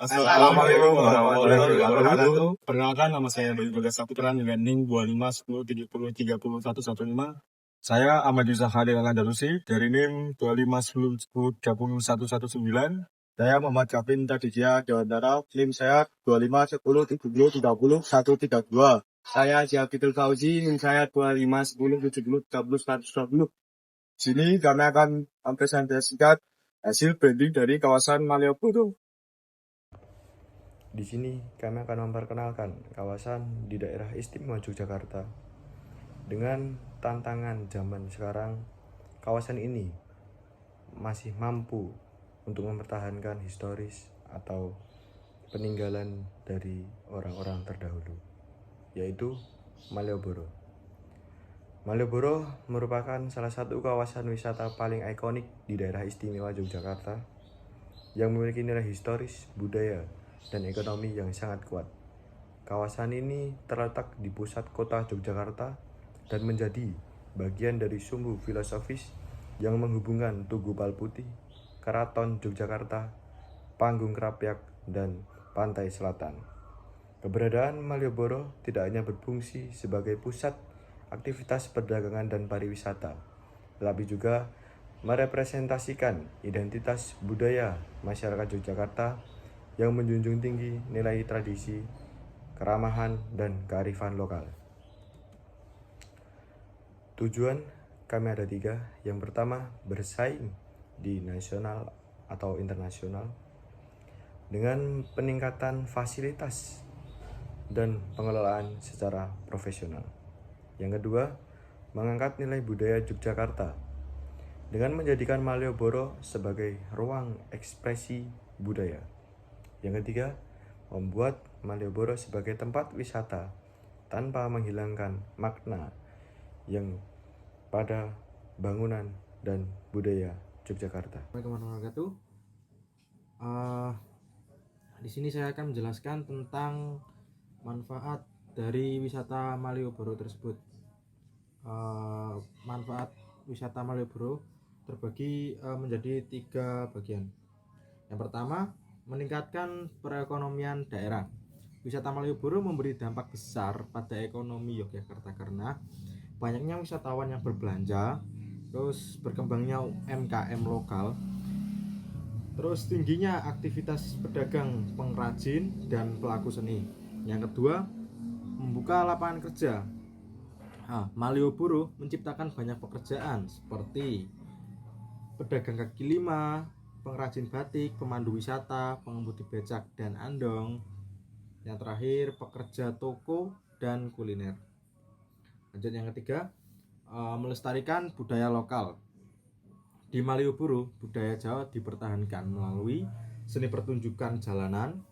Assalamualaikum warahmatullahi wabarakatuh. Perkenalkan, nama saya Dodi Bagas Saputra dengan NIM 2510703015. Saya Ahmad Yusuf Hadir Al-Andalusi dari NIM 2510301119. Saya Muhammad Kavin Tadijia Dewantara, NIM saya 251070303132. Saya Syafiqul Fauzi, NIM saya 251070301120. Sini kami akan mempresentasikan hasil branding dari kawasan Malioboro. Di sini kami akan memperkenalkan kawasan di daerah istimewa Yogyakarta. Dengan tantangan zaman sekarang, kawasan ini masih mampu untuk mempertahankan historis atau peninggalan dari orang-orang terdahulu, yaitu Malioboro. Malioboro merupakan salah satu kawasan wisata paling ikonik di daerah istimewa Yogyakarta yang memiliki nilai historis, budaya, dan ekonomi yang sangat kuat. Kawasan ini terletak di pusat kota Yogyakarta dan menjadi bagian dari sumbu filosofis yang menghubungkan Tugu Palputih, Keraton Yogyakarta, Panggung Krapyak, dan Pantai Selatan. Keberadaan Malioboro tidak hanya berfungsi sebagai pusat aktivitas perdagangan dan pariwisata, tetapi juga merepresentasikan identitas budaya masyarakat Yogyakarta yang menjunjung tinggi nilai tradisi, keramahan, dan kearifan lokal. Tujuan kami ada 3. Yang pertama, bersaing di nasional atau internasional dengan peningkatan fasilitas dan pengelolaan secara profesional. Yang kedua, mengangkat nilai budaya Yogyakarta dengan menjadikan Malioboro sebagai ruang ekspresi budaya. Yang ketiga, membuat Malioboro sebagai tempat wisata tanpa menghilangkan makna yang pada bangunan dan budaya Yogyakarta. Assalamualaikum warahmatullahi wabarakatuh. Di sini saya akan menjelaskan tentang manfaat dari wisata Malioboro tersebut. Manfaat wisata Malioboro terbagi menjadi 3 bagian. Yang pertama, meningkatkan perekonomian daerah. Wisata Malioboro memberi dampak besar pada ekonomi Yogyakarta karena banyaknya wisatawan yang berbelanja, terus berkembangnya UMKM lokal, terus tingginya aktivitas pedagang, pengrajin, dan pelaku seni. Yang kedua, membuka lapangan kerja. Malioboro menciptakan banyak pekerjaan seperti pedagang kaki lima, pengrajin batik, pemandu wisata, pengemudi becak dan andong. Yang terakhir, pekerja toko dan kuliner. Lanjut yang ketiga, melestarikan budaya lokal. Di Malioboro, budaya Jawa dipertahankan melalui seni pertunjukan jalanan,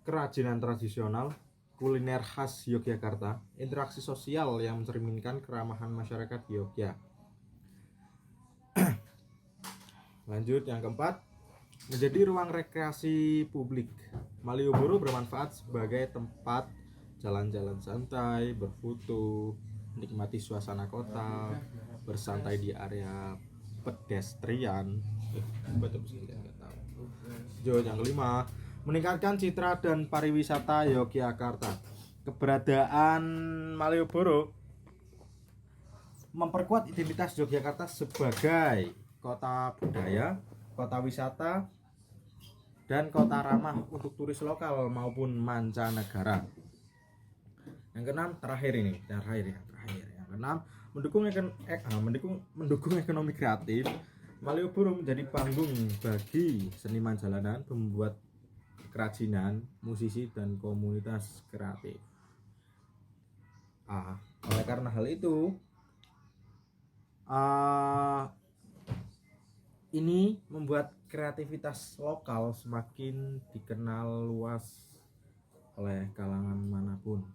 kerajinan tradisional, kuliner khas Yogyakarta, interaksi sosial yang mencerminkan keramahan masyarakat Yogyakarta. Lanjut yang keempat, menjadi ruang rekreasi publik. Malioboro bermanfaat sebagai tempat jalan-jalan santai, berfoto, menikmati suasana kota, bersantai di area pedestrian. Lanjut yang kelima, meningkatkan citra dan pariwisata Yogyakarta. Keberadaan Malioboro memperkuat identitas Yogyakarta sebagai kota budaya, kota wisata, dan kota ramah untuk turis lokal maupun mancanegara. Yang keenam, yang keenam, mendukung ekonomi kreatif. Malioboro menjadi panggung bagi seniman jalanan, pembuat kerajinan, musisi, dan komunitas kreatif. Oleh karena hal itu, ini membuat kreativitas lokal semakin dikenal luas oleh kalangan manapun.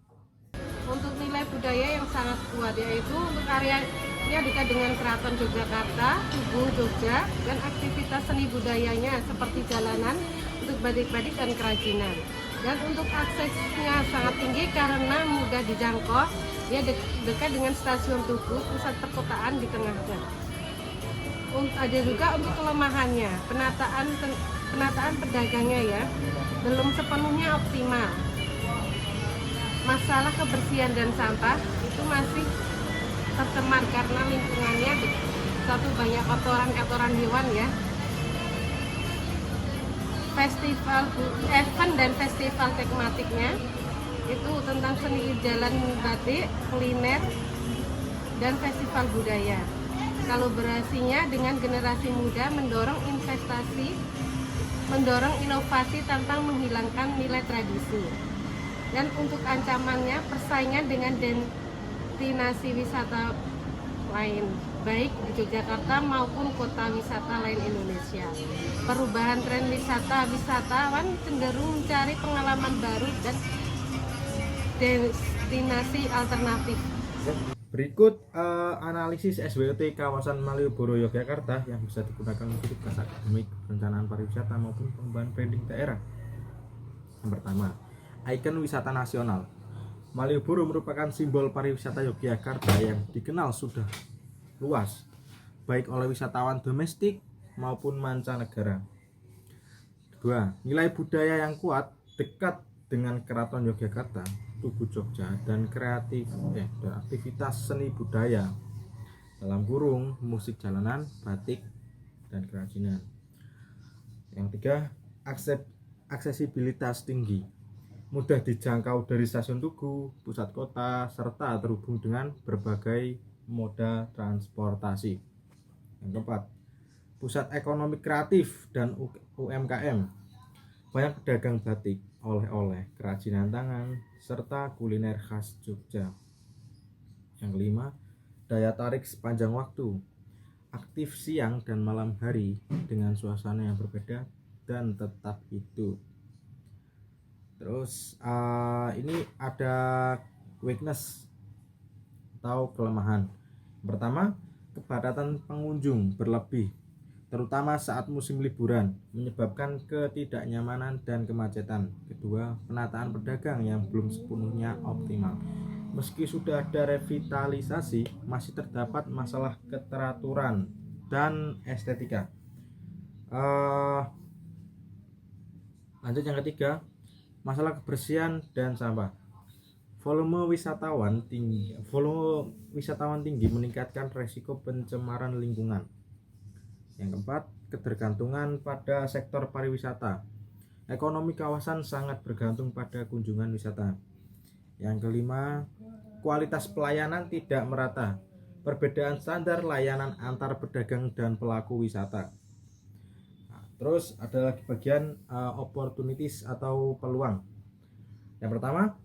Untuk nilai budaya yang sangat kuat, yaitu untuk area ini dekat dengan Keraton Yogyakarta, Tugu Jogja, dan aktivitas seni budayanya seperti jalanan untuk batik-batik dan kerajinan. Dan untuk aksesnya sangat tinggi karena mudah dijangkau, dia dekat dengan stasiun Tugu, pusat perkotaan di tengahnya. Ada juga untuk kelemahannya, penataan pedagangnya ya. belum sepenuhnya optimal. Masalah kebersihan dan sampah itu masih tercemar karena lingkungannya satu banyak kotoran hewan ya. Event dan festival tematiknya itu tentang seni jalan batik, kuliner, dan festival budaya. Kolaborasinya dengan generasi muda mendorong investasi, mendorong inovasi tanpa menghilangkan nilai tradisi. Dan untuk ancamannya, persaingan dengan destinasi wisata lain, baik di Yogyakarta maupun kota wisata lain Indonesia. Perubahan tren wisatawan cenderung mencari pengalaman baru dan destinasi alternatif. Berikut analisis SWOT kawasan Malioboro Yogyakarta yang bisa digunakan untuk tugas akademik, perencanaan pariwisata maupun pengembangan branding daerah. Yang pertama, ikon wisata nasional. Malioboro merupakan simbol pariwisata Yogyakarta yang dikenal sudah luas, baik oleh wisatawan domestik maupun mancanegara. Kedua, nilai budaya yang kuat, dekat dengan Keraton Yogyakarta, Tugu Jogja, dan dan aktivitas seni budaya dalam kurung musik jalanan, batik, dan kerajinan. Yang tiga, aksesibilitas tinggi, mudah dijangkau dari stasiun Tugu, pusat kota, serta terhubung dengan berbagai moda transportasi. Yang keempat, pusat ekonomi kreatif dan UMKM, banyak pedagang batik, oleh-oleh, kerajinan tangan, serta kuliner khas Jogja. Yang kelima, daya tarik sepanjang waktu, aktif siang dan malam hari dengan suasana yang berbeda dan tetap hidup. Terus ini ada weakness atau kelemahan. Pertama, kepadatan pengunjung berlebih, terutama saat musim liburan, menyebabkan ketidaknyamanan dan kemacetan. Kedua, penataan pedagang yang belum sepenuhnya optimal. Meski sudah ada revitalisasi, masih terdapat masalah keteraturan dan estetika. Lanjut yang ketiga, masalah kebersihan dan sampah. Volume wisatawan tinggi meningkatkan resiko pencemaran lingkungan. Yang keempat, ketergantungan pada sektor pariwisata. Ekonomi kawasan sangat bergantung pada kunjungan wisata. Yang kelima, kualitas pelayanan tidak merata. Perbedaan standar layanan antar pedagang dan pelaku wisata. Terus ada lagi bagian opportunities atau peluang. Yang pertama,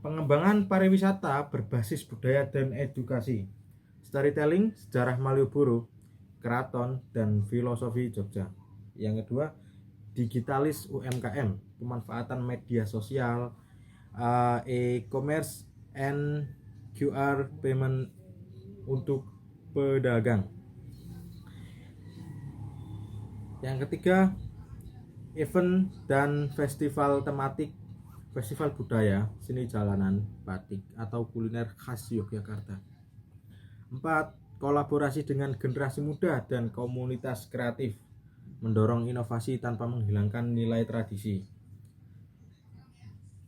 pengembangan pariwisata berbasis budaya dan edukasi. Storytelling, sejarah Malioboro, keraton, dan filosofi Jogja. Yang kedua, digitalis UMKM, pemanfaatan media sosial, e-commerce, and QR payment untuk pedagang. Yang ketiga, event dan festival tematik, festival budaya, seni jalanan, batik, atau kuliner khas Yogyakarta. 4. Kolaborasi dengan generasi muda dan komunitas kreatif, mendorong inovasi tanpa menghilangkan nilai tradisi.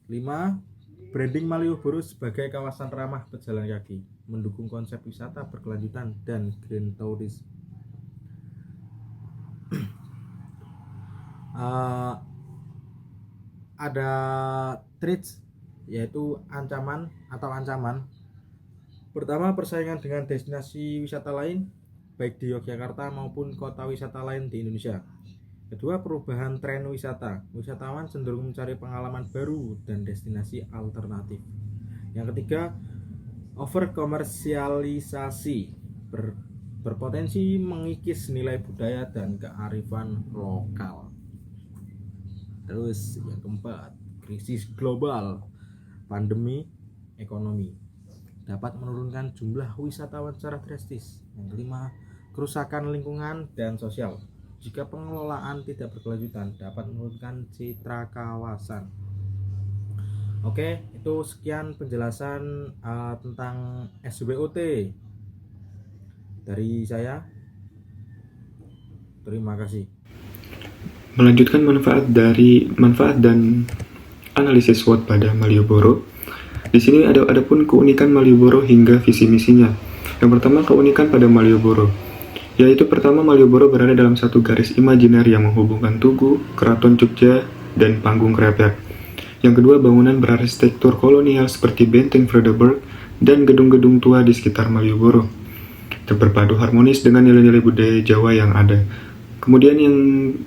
5. Branding Malioboro sebagai kawasan ramah pejalan kaki, mendukung konsep wisata berkelanjutan dan green tourism. Ada threats, yaitu ancaman. Pertama, persaingan dengan destinasi wisata lain, baik di Yogyakarta maupun kota wisata lain di Indonesia. Kedua, perubahan tren wisata. Wisatawan cenderung mencari pengalaman baru dan destinasi alternatif. Yang ketiga, overkomersialisasi, berpotensi mengikis nilai budaya dan kearifan lokal. Terus yang keempat, krisis global, pandemi, ekonomi dapat menurunkan jumlah wisatawan secara drastis. Yang kelima, kerusakan lingkungan dan sosial. Jika pengelolaan tidak berkelanjutan, dapat menurunkan citra kawasan. Oke, itu sekian penjelasan tentang SWOT dari saya. Terima kasih. Melanjutkan manfaat dan analisis SWOT pada Malioboro. Di sini ada pun keunikan Malioboro hingga visi misinya. Yang pertama, keunikan pada Malioboro, yaitu pertama, Malioboro berada dalam satu garis imajiner yang menghubungkan Tugu, Keraton Jogja, dan Panggung Krapyak. Yang kedua, bangunan berarsitektur kolonial seperti Benteng Vredenburg dan gedung-gedung tua di sekitar Malioboro, berpadu harmonis dengan nilai-nilai budaya Jawa yang ada. Kemudian yang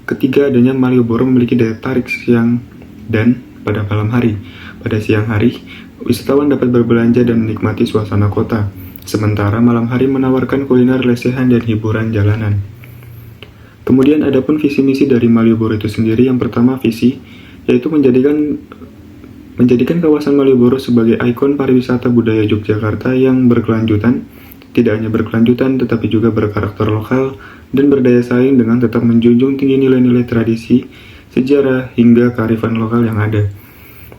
ketiga, adanya Malioboro memiliki daya tarik siang dan pada malam hari. Pada siang hari, wisatawan dapat berbelanja dan menikmati suasana kota, sementara malam hari menawarkan kuliner lesehan dan hiburan jalanan. Kemudian ada pun visi misi dari Malioboro itu sendiri. Yang pertama, visi yaitu menjadikan kawasan Malioboro sebagai ikon pariwisata budaya Yogyakarta yang berkelanjutan, tidak hanya berkelanjutan tetapi juga berkarakter lokal dan berdaya saing dengan tetap menjunjung tinggi nilai-nilai tradisi, sejarah, hingga kearifan lokal yang ada.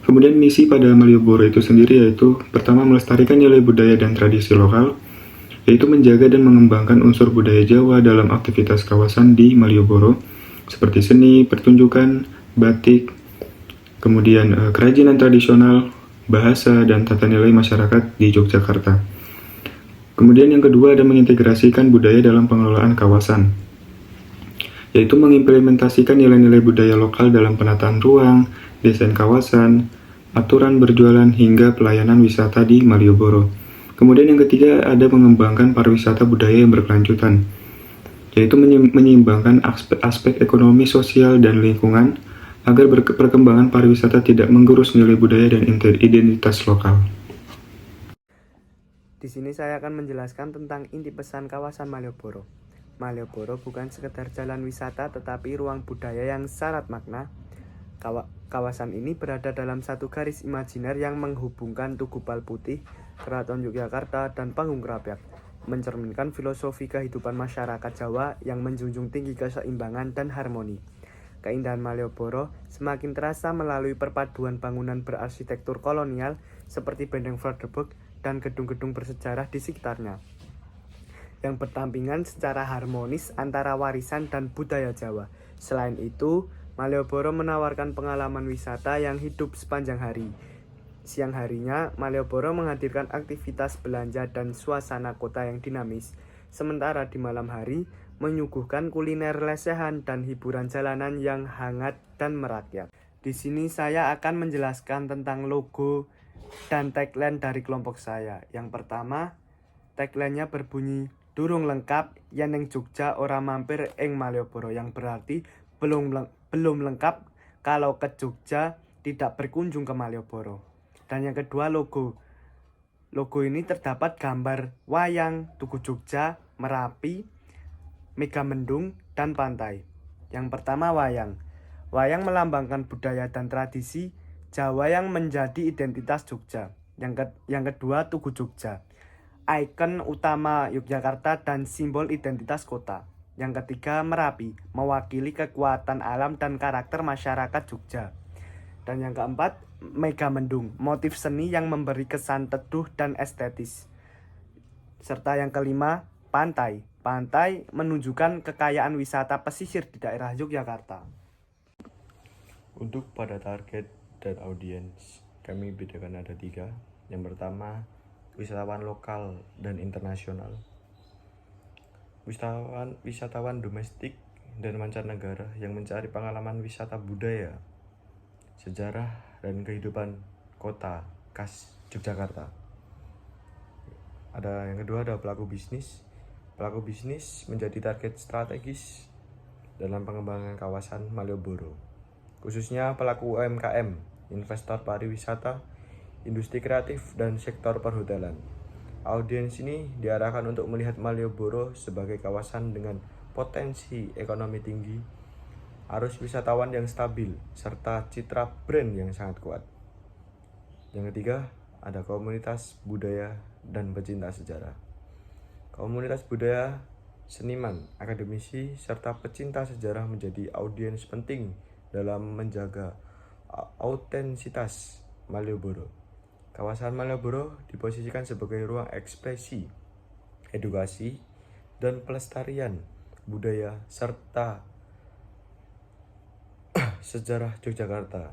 Kemudian misi pada Malioboro itu sendiri yaitu pertama, melestarikan nilai budaya dan tradisi lokal, yaitu menjaga dan mengembangkan unsur budaya Jawa dalam aktivitas kawasan di Malioboro seperti seni, pertunjukan, batik, kemudian kerajinan tradisional, bahasa, dan tata nilai masyarakat di Yogyakarta. Kemudian yang kedua, ada mengintegrasikan budaya dalam pengelolaan kawasan, yaitu mengimplementasikan nilai-nilai budaya lokal dalam penataan ruang, desain kawasan, aturan berjualan, hingga pelayanan wisata di Malioboro. Kemudian yang ketiga, ada mengembangkan pariwisata budaya yang berkelanjutan, yaitu menyeimbangkan aspek ekonomi, sosial, dan lingkungan agar perkembangan pariwisata tidak menggerus nilai budaya dan identitas lokal. Di sini saya akan menjelaskan tentang inti pesan kawasan Malioboro. Malioboro bukan sekedar jalan wisata tetapi ruang budaya yang syarat makna. Kawasan ini berada dalam satu garis imajiner yang menghubungkan Tugu Palputih, Keraton Yogyakarta, dan Panggung Krapyak, mencerminkan filosofi kehidupan masyarakat Jawa yang menjunjung tinggi keseimbangan dan harmoni. Keindahan Malioboro semakin terasa melalui perpaduan bangunan berarsitektur kolonial seperti Benteng Vredenburg dan gedung-gedung bersejarah di sekitarnya, yang berdampingan secara harmonis antara warisan dan budaya Jawa. Selain itu, Malioboro menawarkan pengalaman wisata yang hidup sepanjang hari. Siang harinya, Malioboro menghadirkan aktivitas belanja dan suasana kota yang dinamis, sementara di malam hari menyuguhkan kuliner lesehan dan hiburan jalanan yang hangat dan merakyat. Di sini saya akan menjelaskan tentang logo dan tagline dari kelompok saya. Yang pertama, tagline-nya berbunyi, "Durung lengkap yen ning Jogja ora mampir ing Malioboro," yang berarti belum lengkap kalau ke Jogja tidak berkunjung ke Malioboro. Dan yang kedua, logo ini terdapat gambar wayang, Tugu Jogja, Merapi, Megamendung, dan pantai. Yang pertama, wayang. Wayang melambangkan budaya dan tradisi Jawa yang menjadi identitas Jogja. Yang kedua, Tugu Jogja, ikon utama Yogyakarta dan simbol identitas kota. Yang ketiga, Merapi, mewakili kekuatan alam dan karakter masyarakat Jogja. Dan yang keempat, Megamendung, motif seni yang memberi kesan teduh dan estetis. Serta yang kelima, pantai. Pantai menunjukkan kekayaan wisata pesisir di daerah Yogyakarta. Untuk pada target dan audiens, kami bedakan ada 3. Yang pertama, wisatawan lokal dan internasional. Wisatawan domestik dan mancanegara yang mencari pengalaman wisata budaya, sejarah, dan kehidupan kota khas Yogyakarta. Yang kedua, ada pelaku bisnis. Pelaku bisnis menjadi target strategis dalam pengembangan kawasan Malioboro, khususnya pelaku UMKM, investor pariwisata, industri kreatif, dan sektor perhotelan. Audiens ini diarahkan untuk melihat Malioboro sebagai kawasan dengan potensi ekonomi tinggi, arus wisatawan yang stabil, serta citra brand yang sangat kuat. Yang ketiga, ada komunitas budaya dan pecinta sejarah. Komunitas budaya, seniman, akademisi, serta pecinta sejarah menjadi audiens penting dalam menjaga autentisitas Malioboro. Kawasan Malioboro diposisikan sebagai ruang ekspresi, edukasi, dan pelestarian budaya serta sejarah Yogyakarta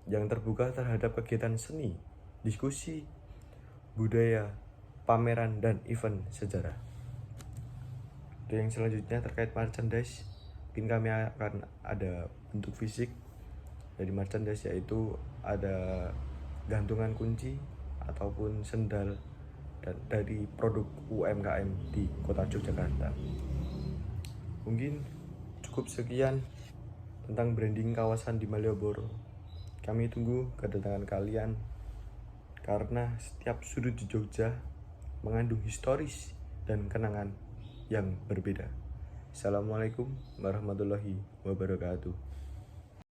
yang terbuka terhadap kegiatan seni, diskusi, budaya, pameran, dan event sejarah. Dan yang selanjutnya terkait merchandise, mungkin kami akan ada bentuk fisik dari merchandise, yaitu ada gantungan kunci ataupun sendal dan dari produk UMKM di kota Yogyakarta. Mungkin cukup sekian tentang branding kawasan di Malioboro. Kami tunggu kedatangan kalian karena setiap sudut di Jogja mengandung historis dan kenangan yang berbeda. Assalamualaikum warahmatullahi wabarakatuh.